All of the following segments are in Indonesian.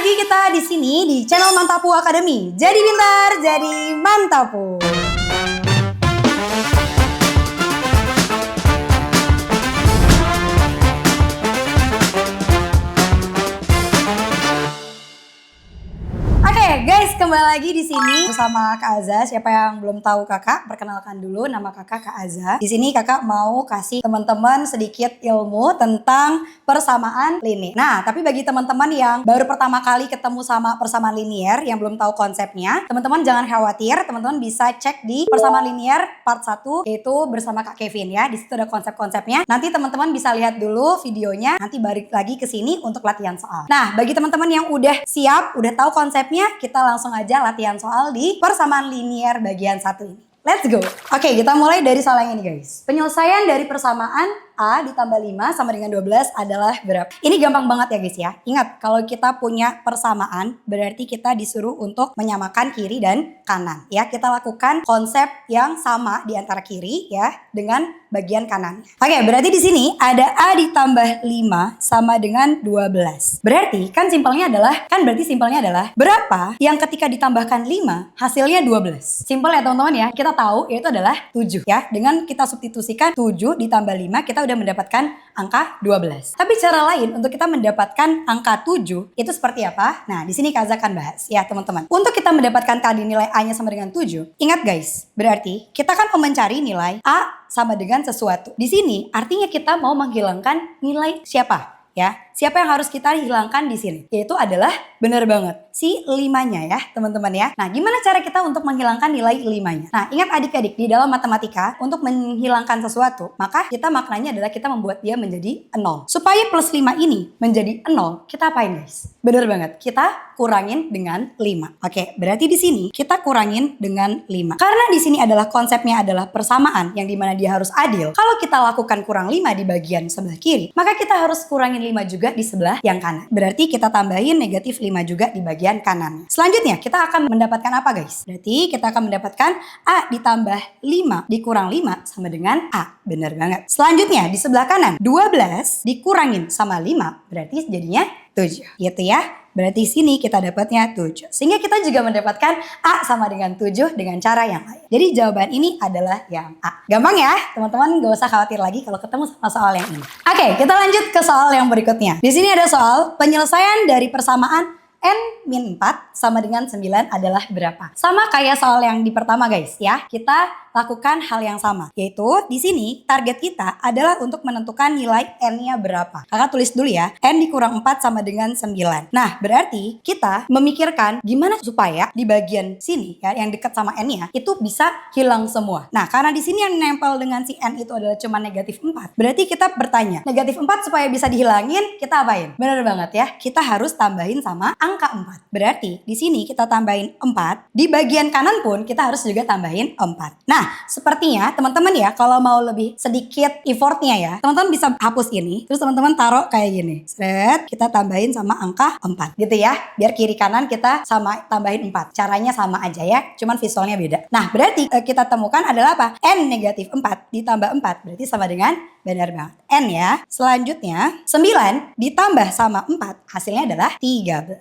lagi kita di sini di channel Mantapu Academy. Jadi pintar, jadi Mantapu. Oke guys, kembali lagi di sini bersama Kak Aza. Siapa yang belum tahu Kakak, perkenalkan dulu, nama Kakak Kak Aza. Di sini Kakak mau kasih teman-teman sedikit ilmu tentang persamaan linier. Nah, tapi bagi teman-teman yang baru pertama kali ketemu sama persamaan linier, yang belum tahu konsepnya, teman-teman jangan khawatir, teman-teman bisa cek di persamaan linier part 1, yaitu bersama Kak Kevin ya. Di situ ada konsep-konsepnya. Nanti teman-teman bisa lihat dulu videonya, nanti balik lagi ke sini untuk latihan soal. Nah, bagi teman-teman yang udah siap, udah tahu konsepnya, kita langsung aja latihan soal di persamaan linier bagian 1 ini. Let's go. Oke, kita mulai dari soal yang ini guys. Penyelesaian dari persamaan A ditambah 5 sama dengan 12 adalah berapa? Ini gampang banget ya guys ya. Ingat, kalau kita punya persamaan berarti kita disuruh untuk menyamakan kiri dan kanan. Ya, kita lakukan konsep yang sama di antara kiri ya dengan bagian kanan. Oke, berarti di sini ada A ditambah 5 sama dengan 12. Berarti kan simpelnya adalah berapa yang ketika ditambahkan 5 hasilnya 12. Simpel ya teman-teman ya. Kita tahu yaitu adalah 7 ya. Dengan kita substitusikan 7 ditambah 5 kita udah mendapatkan angka 12. Tapi cara lain untuk kita mendapatkan angka 7 itu seperti apa? Nah, di sini Kak Aza akan bahas ya teman-teman. Untuk kita mendapatkan tadi nilai A-nya sama dengan 7, ingat guys, berarti kita kan mau mencari nilai A sama dengan sesuatu. Di sini artinya kita mau menghilangkan nilai siapa? Ya, siapa yang harus kita hilangkan di sini? Yaitu adalah benar banget si 5-nya ya, teman-teman ya. Nah, gimana cara kita untuk menghilangkan nilai 5-nya? Nah, ingat adik-adik, di dalam matematika untuk menghilangkan sesuatu, maka kita maknanya adalah kita membuat dia menjadi 0. Supaya plus 5 ini menjadi 0, kita apain guys? Benar banget, kita kurangin dengan 5. Oke, berarti di sini kita kurangin dengan 5. Karena di sini adalah konsepnya adalah persamaan yang dimana dia harus adil. Kalau kita lakukan kurang 5 di bagian sebelah kiri, maka kita harus kurangin 5 juga di sebelah yang kanan. Berarti kita tambahin negatif 5 juga di bagian kanan. Selanjutnya kita akan mendapatkan apa guys? Berarti kita akan mendapatkan A ditambah 5 dikurang 5 sama dengan A. Benar banget. Selanjutnya di sebelah kanan 12 dikurangin sama 5 berarti jadinya 7. Gitu ya. Berarti sini kita dapatnya 7. Sehingga kita juga mendapatkan A sama dengan 7 dengan cara yang lain. Jadi jawaban ini adalah yang A. Gampang ya, teman-teman gak usah khawatir lagi kalau ketemu sama soal yang ini. Oke, kita lanjut ke soal yang berikutnya. Di sini ada soal penyelesaian dari persamaan N-4 sama dengan 9 adalah berapa? Sama kayak soal yang di pertama guys ya. Kita lakukan hal yang sama. Yaitu di sini target kita adalah untuk menentukan nilai N-nya berapa. Kakak tulis dulu ya. N dikurang 4 sama dengan 9. Nah, berarti kita memikirkan gimana supaya di bagian sini ya yang dekat sama N-nya itu bisa hilang semua. Nah, karena di sini yang nempel dengan si N itu adalah cuma negatif 4. Berarti kita bertanya, negatif 4 supaya bisa dihilangin, kita apain? Bener banget ya. Kita harus tambahin sama angka 4. Berarti di sini kita tambahin 4. Di bagian kanan pun kita harus juga tambahin 4. Nah, sepertinya teman-teman ya kalau mau lebih sedikit effortnya ya, teman-teman bisa hapus ini. Terus teman-teman taruh kayak gini. Seret, kita tambahin sama angka 4 gitu ya. Biar kiri kanan kita sama tambahin 4. Caranya sama aja ya, cuman visualnya beda. Nah, berarti kita temukan adalah apa? N negatif 4 ditambah 4 berarti sama dengan benar banget N ya. Selanjutnya 9 ditambah sama 4 hasilnya adalah 13.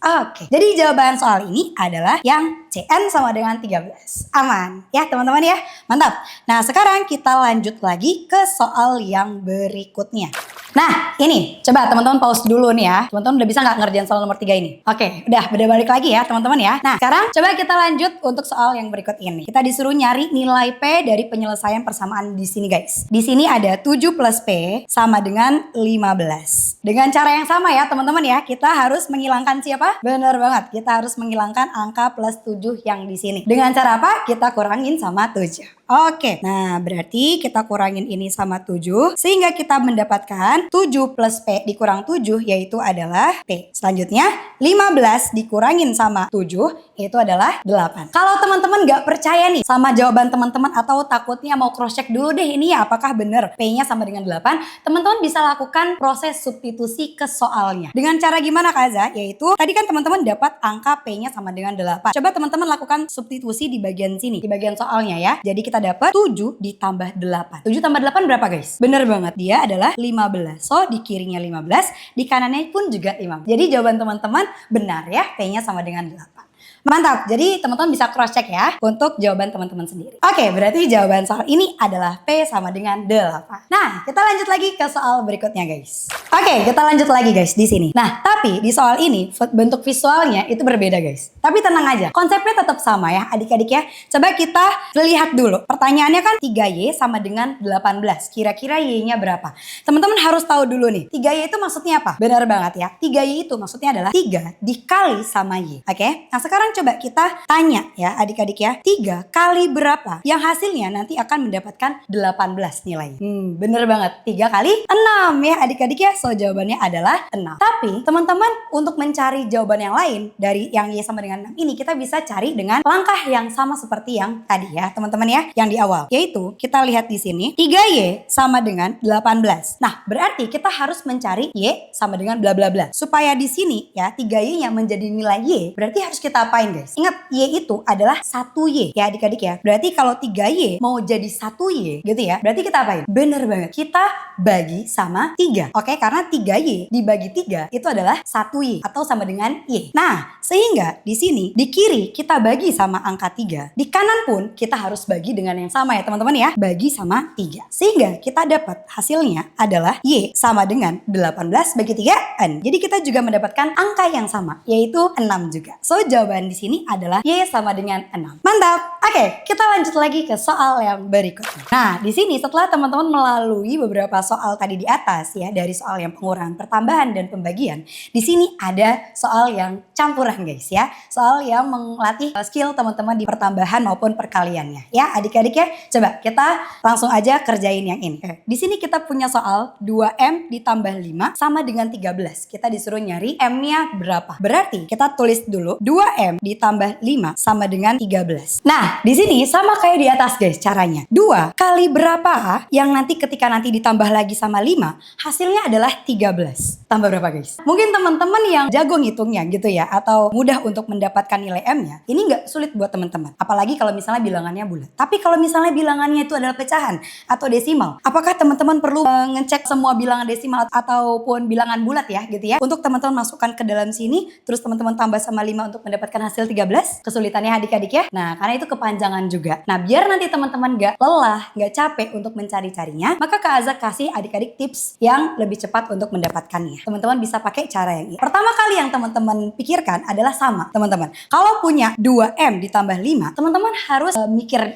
Oke, jadi jawaban soal ini adalah yang C. N sama dengan 13. Aman ya teman-teman ya. Mantap. Nah, sekarang kita lanjut lagi ke soal yang berikutnya. Nah, ini coba teman-teman pause dulu nih ya. Teman-teman udah bisa nggak ngerjain soal nomor 3 ini? Oke, udah balik lagi ya teman-teman ya. Nah, sekarang coba kita lanjut untuk soal yang berikut ini. Kita disuruh nyari nilai P dari penyelesaian persamaan di sini guys. Di sini ada 7 plus P sama dengan 15. Dengan cara yang sama ya teman-teman ya. Kita harus menghilangkan siapa? Bener banget. Kita harus menghilangkan angka plus 7 yang di sini. Dengan cara apa? Kita kurangin sama 7. Oke, nah berarti kita kurangin ini sama 7 sehingga kita mendapatkan 7 plus P dikurang 7 yaitu adalah P. Selanjutnya 15 dikurangin sama 7 yaitu adalah 8. Kalau teman-teman gak percaya nih sama jawaban teman-teman atau takutnya mau cross check dulu deh ini ya apakah bener P-nya sama dengan 8, teman-teman bisa lakukan proses substitusi ke soalnya. Dengan cara gimana Kak Aza? Yaitu tadi kan teman-teman dapat angka P-nya sama dengan 8. Coba teman-teman lakukan substitusi di bagian sini, di bagian soalnya ya. Jadi kita kita dapat 7 ditambah 8. 7 tambah 8 berapa guys? Bener banget, dia adalah 15. So di kirinya 15, di kanannya pun juga 15. Jadi jawaban teman-teman benar ya, P-nya sama dengan 8. Mantap, jadi teman-teman bisa cross check ya untuk jawaban teman-teman sendiri. Oke, berarti jawaban soal ini adalah P sama dengan 8. Nah, kita lanjut lagi ke soal berikutnya guys. Oke, kita lanjut lagi guys di sini. Nah, tapi di soal ini bentuk visualnya itu berbeda guys. Tapi tenang aja, konsepnya tetap sama ya adik-adik ya. Coba kita lihat dulu. Pertanyaannya kan 3Y sama dengan 18. Kira-kira Y-nya berapa? Teman-teman harus tahu dulu nih, 3Y itu maksudnya apa? Benar banget ya, 3Y itu maksudnya adalah 3 dikali sama Y. Oke, nah sekarang coba kita tanya ya adik-adik ya. 3 kali berapa? Yang hasilnya nanti akan mendapatkan 18 nilainya. Bener banget. 3 kali 6 ya adik-adik ya. So jawabannya adalah 6. Tapi teman-teman untuk mencari jawaban yang lain dari yang Y sama dengan 6 ini, kita bisa cari dengan langkah yang sama seperti yang tadi ya teman-teman ya. Yang di awal. Yaitu kita lihat di sini 3Y sama dengan 18. Nah berarti kita harus mencari Y sama dengan bla bla bla. Supaya di sini ya 3Y-nya menjadi nilai Y, berarti harus kita apain guys? Ingat Y itu adalah 1Y ya adik-adik ya. Berarti kalau 3Y mau jadi 1Y gitu ya, berarti kita apain? Bener banget, kita bagi sama 3. Oke, karena 3Y dibagi 3 itu adalah 1Y atau sama dengan Y. Nah, sehingga di sini di kiri kita bagi sama angka 3. Di kanan pun kita harus bagi dengan yang sama ya teman-teman ya. Bagi sama 3. Sehingga kita dapat hasilnya adalah Y sama dengan 18 bagi 3 N. Jadi kita juga mendapatkan angka yang sama, yaitu 6 juga. So jawaban di sini adalah Y sama dengan 6. Mantap. Oke, kita lanjut lagi ke soal yang berikutnya. Nah, di sini setelah teman-teman melalui beberapa soal tadi di atas ya, dari soal yang pengurangan, pertambahan dan pembagian, di sini ada soal yang campuran guys ya. Soal yang melatih skill teman-teman di pertambahan maupun perkaliannya. Ya, adik-adik ya. Coba kita langsung aja kerjain yang ini. Di sini kita punya soal 2M ditambah 5 sama dengan 13. Kita disuruh nyari M-nya berapa. Berarti kita tulis dulu 2M ditambah 5 sama dengan 13. Nah, di sini sama kayak di atas guys caranya. 2 kali berapa yang nanti ketika nanti ditambah lagi sama 5, hasilnya adalah 13. Tambah berapa guys? Mungkin teman-teman yang jago ngitungnya gitu ya, atau mudah untuk mendapatkan nilai M-nya, ini nggak sulit buat teman-teman. Apalagi kalau misalnya bilangannya bulat. Tapi kalau misalnya bilangannya itu adalah pecahan atau desimal, apakah teman-teman perlu ngecek semua bilangan desimal ataupun bilangan bulat ya gitu ya, untuk teman-teman masukkan ke dalam sini, terus teman-teman tambah sama 5 untuk mendapatkan hasil 13? Kesulitannya adik-adik ya. Nah, karena itu kepanjangan juga. Nah, biar nanti teman-teman gak lelah, gak capek untuk mencari-carinya, maka Kak Aza kasih adik-adik tips yang lebih cepat untuk mendapatkannya. Teman-teman bisa pakai cara yang ini. Pertama kali yang teman-teman pikirkan adalah sama, teman-teman. Kalau punya 2M ditambah 5, teman-teman harus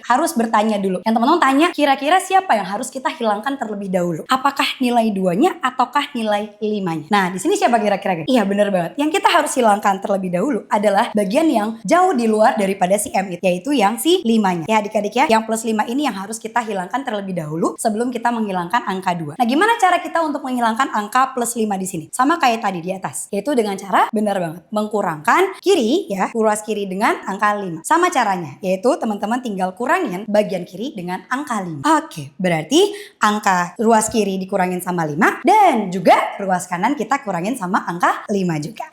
harus bertanya dulu. Yang teman-teman tanya, kira-kira siapa yang harus kita hilangkan terlebih dahulu? Apakah nilai 2-nya ataukah nilai 5-nya? Nah, di sini siapa kira-kira? Iya, bener banget. Yang kita harus hilangkan terlebih dahulu adalah bagian yang jauh di luar daripada si M itu, yaitu yang si 5-nya. Ya adik-adik ya, yang plus 5 ini yang harus kita hilangkan terlebih dahulu sebelum kita menghilangkan angka 2. Nah, gimana cara kita untuk menghilangkan angka plus 5 di sini? Sama kayak tadi di atas, yaitu dengan cara benar banget mengkurangkan kiri ya, ruas kiri dengan angka 5. Sama caranya, yaitu teman-teman tinggal kurangin bagian kiri dengan angka 5. Oke, berarti angka ruas kiri dikurangin sama 5 dan juga ruas kanan kita kurangin sama angka 5 juga.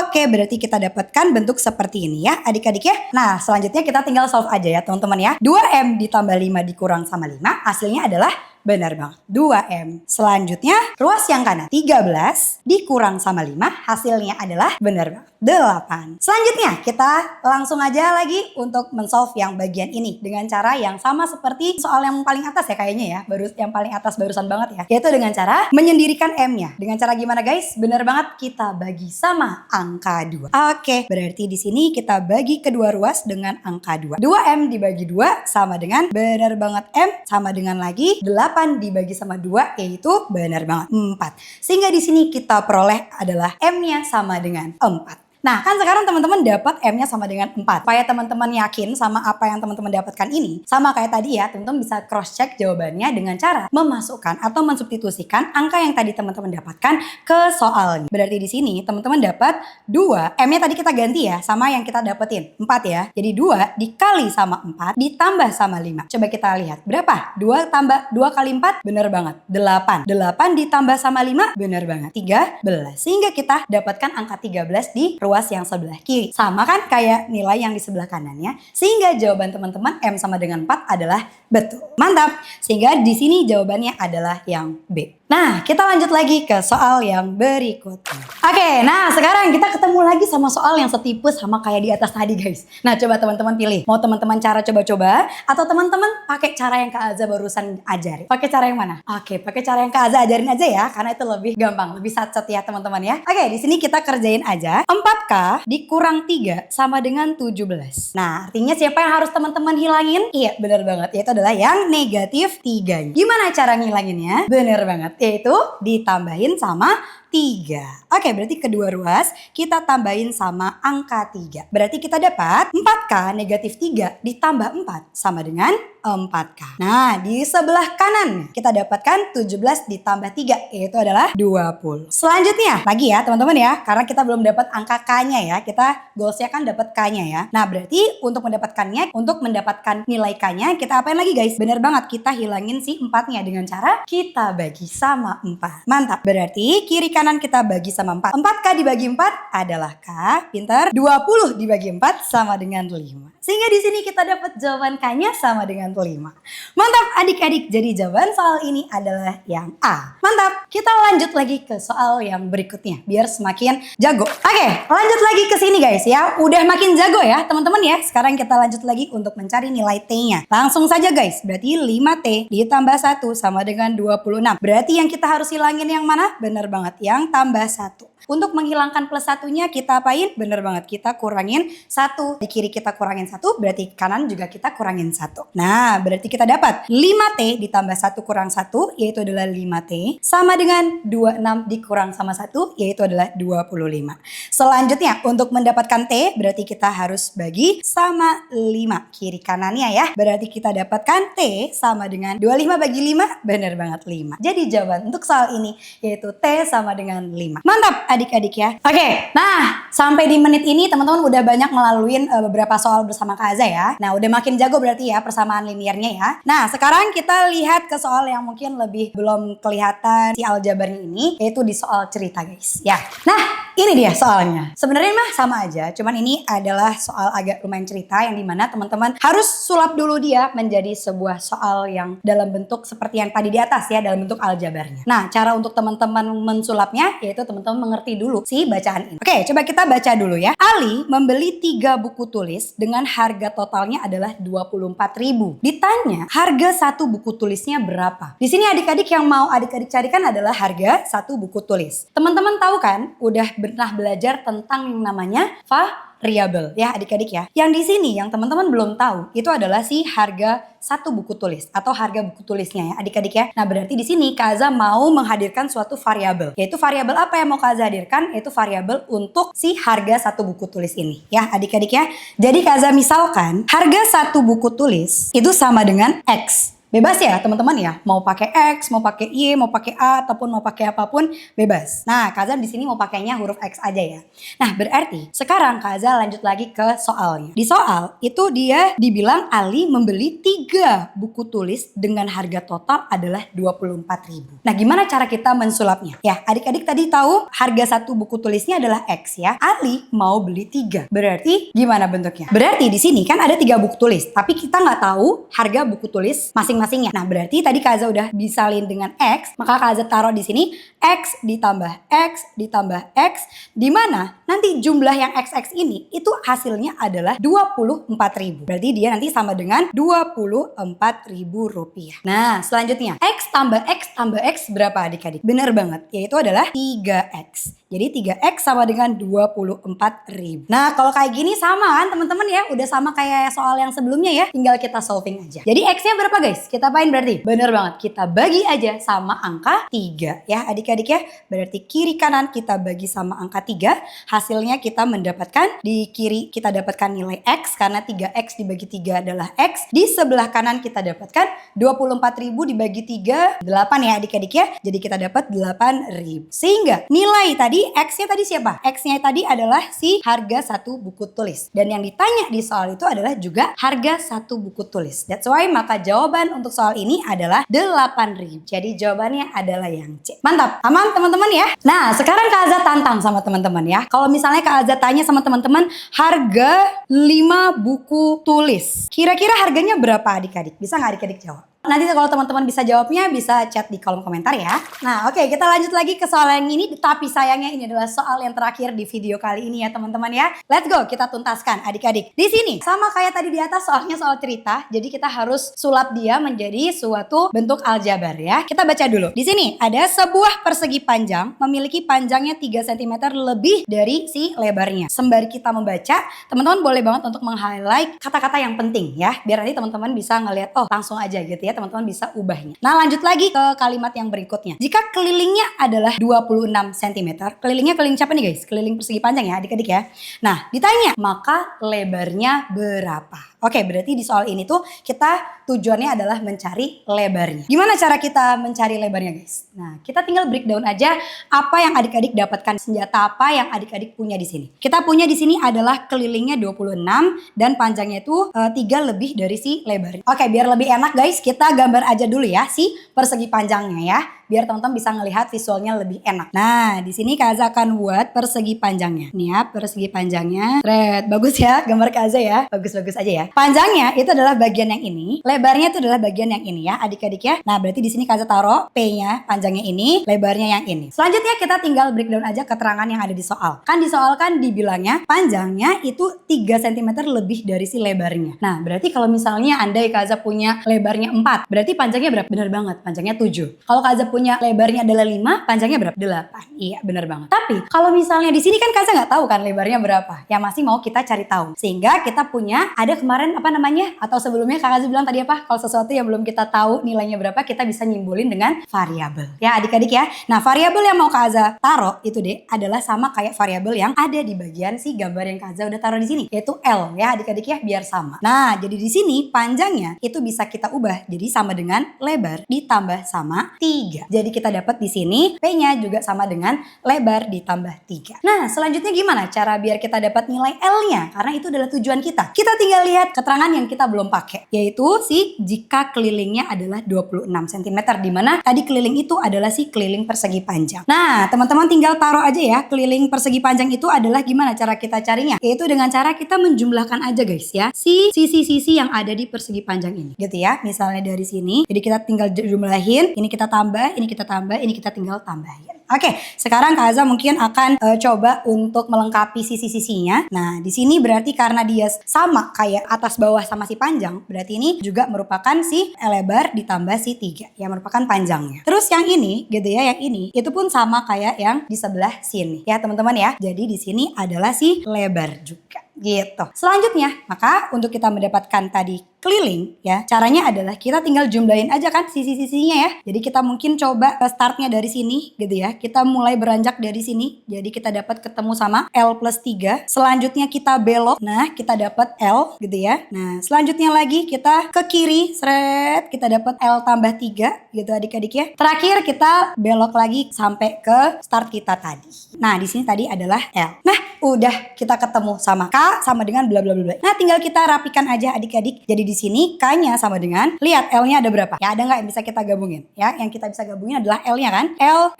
Oke, berarti kita dapatkan bentuk seperti ini ya adik-adik ya. Nah, selanjutnya kita tinggal solve aja ya teman-teman ya. 2M ditambah 5 dikurang sama 5 hasilnya adalah benar banget 2M. Selanjutnya ruas yang kanan 13 dikurang sama 5 hasilnya adalah benar banget 8. Selanjutnya kita langsung aja lagi untuk mensolve yang bagian ini dengan cara yang sama seperti soal yang paling atas ya kayaknya ya. Yang paling atas barusan banget ya. Yaitu dengan cara menyendirikan M-nya. Dengan cara gimana guys? Benar banget, kita bagi sama angka 2. Oke, berarti di sini kita bagi kedua ruas dengan angka 2. 2M dibagi 2 sama dengan benar banget M sama dengan lagi 8 dibagi sama 2 yaitu benar banget 4. Sehingga di sini kita peroleh adalah M-nya sama dengan 4. Nah, kan sekarang teman-teman dapat M-nya sama dengan 4. Supaya teman-teman yakin sama apa yang teman-teman dapatkan ini, sama kayak tadi ya, teman-teman bisa cross-check jawabannya dengan cara memasukkan atau mensubstitusikan angka yang tadi teman-teman dapatkan ke soalnya. Berarti di sini teman-teman dapat 2, M-nya tadi kita ganti ya, sama yang kita dapetin, 4 ya. Jadi 2 dikali sama 4 ditambah sama 5. Coba kita lihat, berapa? 2 kali 4, bener banget, 8. 8 ditambah sama 5, bener banget, 13. Sehingga kita dapatkan angka 13 di ruas ruas yang sebelah kiri. Sama kan kayak nilai yang di sebelah kanannya. Sehingga jawaban teman-teman M sama dengan 4 adalah betul. Mantap. Sehingga di sini jawabannya adalah yang B. Nah, kita lanjut lagi ke soal yang berikutnya. Oke, nah sekarang kita ketemu lagi sama soal yang setipe sama kayak di atas tadi guys. Nah, coba teman-teman pilih. Mau teman-teman cara coba-coba atau teman-teman pakai cara yang Kak Aza barusan ajarin? Pakai cara yang mana? Oke, pakai cara yang Kak Aza ajarin aja ya, karena itu lebih gampang, lebih satset ya teman-teman ya. Oke, di sini kita kerjain aja. 4K dikurang 3 sama dengan 17. Nah, artinya siapa yang harus teman-teman hilangin? Iya, bener banget. Yaitu adalah yang negatif 3. Gimana cara ngilanginnya? Bener banget. Yaitu ditambahin sama 3. Oke, berarti kedua ruas kita tambahin sama angka 3. Berarti kita dapat 4K negatif 3 ditambah 4 sama dengan 4K. Nah, di sebelah kanan kita dapatkan 17 ditambah 3, yaitu adalah 20. Selanjutnya, lagi ya teman-teman ya, karena kita belum dapat angka K-nya ya, kita goalsnya kan dapat K-nya ya. Nah, berarti untuk mendapatkannya, untuk mendapatkan nilai K-nya, kita apain lagi guys? Bener banget, kita hilangin si 4-nya dengan cara kita bagi sama 4. Mantap, berarti kiri kanan kita bagi sama 4. 4K dibagi 4 adalah K, pinter. 20 dibagi 4 sama dengan 5. Sehingga di sini kita dapat jawaban K-nya sama dengan 5. Mantap adik-adik, jadi jawaban soal ini adalah yang A. Mantap, kita lanjut lagi ke soal yang berikutnya biar semakin jago. Oke, lanjut lagi ke sini guys ya. Udah makin jago ya teman-teman ya. Sekarang kita lanjut lagi untuk mencari nilai T-nya. Langsung saja guys, berarti 5T ditambah 1 sama dengan 26. Berarti yang kita harus hilangin yang mana? Bener banget, yang tambah 1. Untuk menghilangkan plus satunya kita apain? Bener banget, kita kurangin 1. Di kiri kita kurangin 1, berarti kanan juga kita kurangin 1. Nah, berarti kita dapat 5T ditambah 1 kurang 1, yaitu adalah 5T. Sama dengan 26 dikurang sama 1, yaitu adalah 25. Selanjutnya, untuk mendapatkan T, berarti kita harus bagi sama 5. Kiri kanannya ya. Berarti kita dapatkan T sama dengan 25 bagi 5, bener banget 5. Jadi jawaban untuk soal ini yaitu T sama dengan 5. Mantap adik-adik ya. Oke, nah sampai di menit ini teman-teman udah banyak ngelaluin beberapa soal bersama Kak Aza ya. Nah udah makin jago berarti ya persamaan linearnya ya. Nah sekarang kita lihat ke soal yang mungkin lebih belum kelihatan si aljabarnya ini, yaitu di soal cerita guys ya. Nah ini dia soalnya. Sebenarnya mah sama aja, cuman ini adalah soal agak lumayan cerita yang dimana teman-teman harus sulap dulu dia menjadi sebuah soal yang dalam bentuk seperti yang tadi di atas ya, dalam bentuk aljabarnya. Nah cara untuk teman-teman mensulapnya yaitu teman-teman mengerti dulu si bacaan ini. Oke, coba kita baca dulu ya. Ali membeli 3 buku tulis dengan harga totalnya adalah 24.000. Ditanya harga satu buku tulisnya berapa? Di sini adik-adik yang mau adik-adik carikan adalah harga satu buku tulis. Teman-teman tahu kan udah pernah belajar tentang yang namanya variabel ya adik-adik ya. Yang di sini yang teman-teman belum tahu itu adalah si harga satu buku tulis atau harga buku tulisnya ya adik-adik ya. Nah berarti di sini Kak Aza mau menghadirkan suatu variabel. Yaitu variabel apa yang mau Kak Aza hadirkan? Yaitu variabel untuk si harga satu buku tulis ini ya adik-adik ya. Jadi Kak Aza misalkan harga satu buku tulis itu sama dengan X. Bebas ya teman-teman ya, mau pakai X, mau pakai Y, mau pakai A, ataupun mau pakai apapun bebas. Nah Kak Azza di sini mau pakainya huruf X aja ya. Nah berarti sekarang Kak Azza lanjut lagi ke soalnya. Di soal itu dia dibilang Ali membeli 3 buku tulis dengan harga total adalah 24.000. Nah gimana cara kita mensulapnya? Ya adik-adik tadi tahu harga satu buku tulisnya adalah X ya. Ali mau beli 3. Berarti gimana bentuknya? Berarti di sini kan ada 3 buku tulis, tapi kita nggak tahu harga buku tulis masing-masingnya. Nah berarti tadi Kak Aza udah disalin dengan X, maka Kak Aza taruh di sini X ditambah X ditambah X, di mana nanti jumlah yang XX ini itu hasilnya adalah 24.000. Berarti dia nanti sama dengan 24.000 rupiah. Nah selanjutnya X tambah X berapa adik-adik? Bener banget, yaitu adalah 3X. Jadi 3X sama dengan 24.000. Nah kalau kayak gini sama kan teman-teman ya, udah sama kayak soal yang sebelumnya ya, tinggal kita solving aja. Jadi X-nya berapa guys? Kita apain berarti? Bener banget, kita bagi aja sama angka 3 ya adik-adik ya. Berarti kiri kanan kita bagi sama angka 3, hasilnya kita mendapatkan di kiri kita dapatkan nilai X karena 3X dibagi 3 adalah X. Di sebelah kanan kita dapatkan 24.000 dibagi 3, 8 ya adik-adik ya. Jadi kita dapat 8.000. Sehingga nilai tadi Jadi X-nya tadi siapa? X-nya tadi adalah si harga satu buku tulis. Dan yang ditanya di soal itu adalah juga harga satu buku tulis. That's why maka jawaban untuk soal ini adalah 8.000. Jadi jawabannya adalah yang C. Mantap, aman teman-teman ya. Nah sekarang Kak Azza tantang sama teman-teman ya. Kalau misalnya Kak Azza tanya sama teman-teman harga 5 buku tulis. Kira-kira harganya berapa adik-adik? Bisa nggak adik-adik jawab? Nanti kalau teman-teman bisa jawabnya bisa chat di kolom komentar ya. Nah oke, kita lanjut lagi ke soal yang ini. Tapi sayangnya ini adalah soal yang terakhir di video kali ini ya teman-teman ya. Let's go, kita tuntaskan adik-adik. Di sini sama kayak tadi di atas soalnya soal cerita. Jadi kita harus sulap dia menjadi suatu bentuk aljabar ya. Kita baca dulu. Di sini ada sebuah persegi panjang memiliki panjangnya 3 cm lebih dari si lebarnya. Sembari kita membaca, teman-teman boleh banget untuk meng-highlight kata-kata yang penting ya. Biar nanti teman-teman bisa ngeliat, oh langsung aja gitu ya. Teman-teman bisa ubahnya. Nah lanjut lagi ke kalimat yang berikutnya. Jika kelilingnya adalah 26 cm. Kelilingnya keliling siapa nih guys? Keliling persegi panjang ya adik-adik ya. Nah ditanya maka lebarnya berapa? Oke, berarti di soal ini tuh kita tujuannya adalah mencari lebarnya. Gimana cara kita mencari lebarnya guys? Nah kita tinggal breakdown aja apa yang adik-adik dapatkan, senjata apa yang adik-adik punya di sini. Kita punya di sini adalah kelilingnya 26 dan panjangnya itu 3 lebih dari si lebarnya. Oke, biar lebih enak guys, kita gambar aja dulu ya si persegi panjangnya ya. Biar teman-teman bisa ngelihat visualnya lebih enak. Nah, di sini Kak Azza akan buat persegi panjangnya. Nih ya, persegi panjangnya. Red, bagus ya gambar Kak Azza ya. Bagus-bagus aja ya. Panjangnya itu adalah bagian yang ini. Lebarnya itu adalah bagian yang ini ya, adik-adik ya. Nah, berarti di sini Kak Azza taruh P-nya, panjangnya ini, lebarnya yang ini. Selanjutnya kita tinggal breakdown aja keterangan yang ada di soal. Kan di soal kan dibilangnya panjangnya itu 3 cm lebih dari si lebarnya. Nah, berarti kalau misalnya andai Kak Azza punya lebarnya 4, berarti panjangnya berapa? Bener banget, panjangnya 7. Kalau Kak Azza punya lebarnya adalah 5, panjangnya berapa? 8. Iya, bener banget. Tapi kalau misalnya di sini kan Kak Azza nggak tahu kan lebarnya berapa. Ya masih mau kita cari tahu. Sehingga kita punya ada kemarin apa namanya? Atau sebelumnya Kak Azza bilang tadi apa? Kalau sesuatu yang belum kita tahu nilainya berapa, kita bisa nyimpulin dengan variabel. Ya adik-adik ya. Nah, variabel yang mau Kak Azza taruh itu deh adalah sama kayak variabel yang ada di bagian si gambar yang Kak Azza udah taruh di sini, yaitu L ya adik-adik ya, biar sama. Nah, jadi di sini panjangnya itu bisa kita ubah jadi sama dengan lebar ditambah sama 3. Jadi kita dapat di sini P-nya juga sama dengan lebar ditambah 3. Nah, selanjutnya gimana cara biar kita dapat nilai L-nya? Karena itu adalah tujuan kita. Kita tinggal lihat keterangan yang kita belum pakai, yaitu si jika kelilingnya adalah 26 cm, di mana tadi keliling itu adalah si keliling persegi panjang. Nah, teman-teman tinggal taruh aja ya, keliling persegi panjang itu adalah gimana cara kita carinya? Yaitu dengan cara kita menjumlahkan aja guys ya, si sisi-sisi yang ada di persegi panjang ini. Gitu ya, misalnya dari sini. Jadi kita tinggal jumlahin, ini kita tambah, ini kita tambah, ini kita tinggal tambahin. Oke, sekarang Kak Azza mungkin akan coba untuk melengkapi sisi-sisinya. Nah, di sini berarti karena dia sama kayak atas bawah sama si panjang, berarti ini juga merupakan si lebar ditambah si 3, yang merupakan panjangnya. Terus yang ini, gitu ya, yang ini itu pun sama kayak yang di sebelah sini. Ya, teman-teman ya. Jadi di sini adalah si lebar juga. Gitu. Selanjutnya, maka untuk kita mendapatkan tadi keliling ya, caranya adalah kita tinggal jumlahin aja kan sisi-sisinya ya. Jadi kita mungkin coba startnya dari sini gitu ya. Kita mulai beranjak dari sini. Jadi kita dapat ketemu sama L plus 3. Selanjutnya kita belok. Nah, kita dapat L gitu ya. Nah, selanjutnya lagi kita ke kiri. Seret, kita dapat L tambah 3 gitu adik-adik ya. Terakhir kita belok lagi sampai ke start kita tadi. Nah, di sini tadi adalah L. Nah, udah kita ketemu sama K sama dengan bla bla bla. Nah, tinggal kita rapikan aja adik-adik. Jadi di sini K-nya sama dengan, lihat L-nya ada berapa? Ya, ada nggak yang bisa kita gabungin? Ya, yang kita bisa gabungin adalah L-nya kan? L.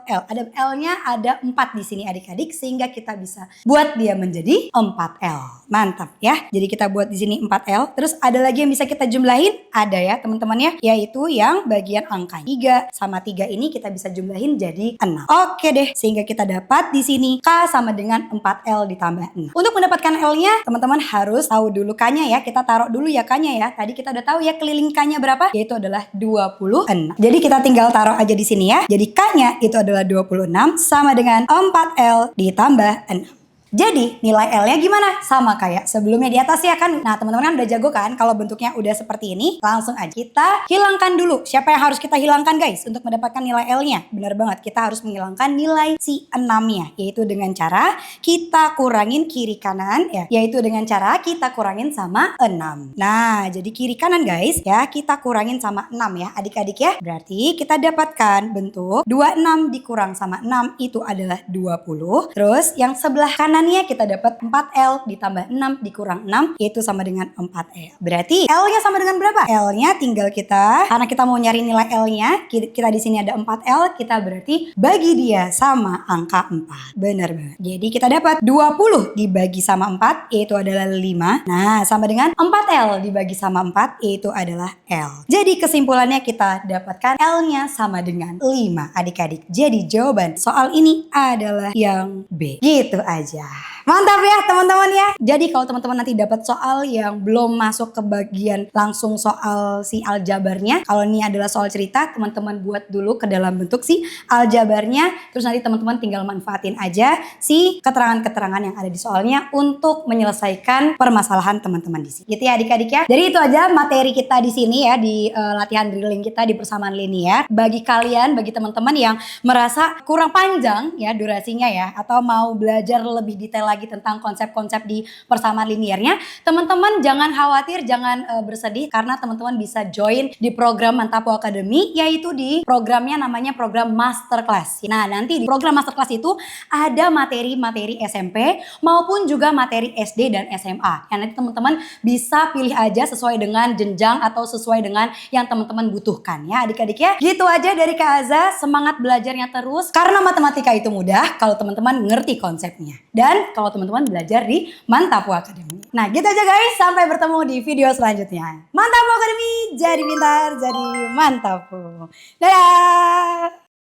Ada L-nya ada 4 di sini adik-adik, sehingga kita bisa buat dia menjadi 4L. Mantap ya. Jadi kita buat di sini 4L. Terus ada lagi yang bisa kita jumlahin? Ada ya teman-teman ya. Yaitu yang bagian angka 3 sama 3 ini kita bisa jumlahin jadi 6. Oke deh. Sehingga kita dapat di sini K sama dengan 4L ditambah 6. Untuk mendapatkan L-nya, teman-teman harus tahu dulu K-nya ya. Kita taruh dulu ya K-nya ya. Tadi kita udah tahu ya keliling K-nya berapa? Yaitu adalah 26. Jadi kita tinggal taruh aja di sini ya. Jadi K-nya itu adalah 26 sama dengan 4L ditambah 6. Jadi nilai L-nya gimana? Sama kayak sebelumnya di atas ya kan. Nah teman-teman kan udah jago kan kalau bentuknya udah seperti ini. Langsung aja kita hilangkan dulu. Siapa yang harus kita hilangkan guys untuk mendapatkan nilai L-nya? Benar banget, kita harus menghilangkan nilai si 6-nya. Yaitu dengan cara kita kurangin kiri kanan ya. Yaitu dengan cara kita kurangin sama 6. Nah jadi kiri kanan guys ya kita kurangin sama 6 ya adik-adik ya. Berarti kita dapatkan bentuk 26 dikurang sama 6 itu adalah 20. Terus yang sebelah kanannya kita dapat 4L ditambah 6 dikurang 6 yaitu sama dengan 4L. Berarti L-nya sama dengan berapa? L-nya tinggal kita, karena kita mau nyari nilai L-nya, kita di sini ada 4L, kita berarti bagi dia sama angka 4. Benar banget. Jadi kita dapat 20 dibagi sama 4 yaitu adalah 5. Nah, sama dengan 4L dibagi sama 4 yaitu adalah L. Jadi kesimpulannya kita dapatkan L-nya sama dengan 5 adik-adik. Jadi jawaban soal ini adalah yang B. Gitu aja. Mantap ya teman-teman ya. Jadi kalau teman-teman nanti dapat soal yang belum masuk ke bagian langsung soal si aljabarnya, kalau ini adalah soal cerita, teman-teman buat dulu ke dalam bentuk si aljabarnya, terus nanti teman-teman tinggal manfaatin aja si keterangan-keterangan yang ada di soalnya untuk menyelesaikan permasalahan teman-teman di sini. Gitu ya adik-adik ya. Jadi itu aja materi kita di sini ya di latihan drilling kita di persamaan linear. Bagi kalian, bagi teman-teman yang merasa kurang panjang ya durasinya ya, atau mau belajar lebih detail lagi tentang konsep-konsep di persamaan linearnya, teman-teman jangan khawatir, jangan bersedih karena teman-teman bisa join di program Mantapo Academy, yaitu di programnya namanya program Masterclass. Nah nanti di program Masterclass itu ada materi-materi SMP maupun juga materi SD dan SMA yang nanti teman-teman bisa pilih aja sesuai dengan jenjang atau sesuai dengan yang teman-teman butuhkan ya adik-adik ya. Gitu aja dari Kak Aza, semangat belajarnya terus karena matematika itu mudah kalau teman-teman ngerti konsepnya. Dan kalau teman-teman belajar di Mantapo Academy. Nah gitu aja guys, sampai bertemu di video selanjutnya. Mantapo Academy, jadi pintar, jadi Mantapo. Dadah!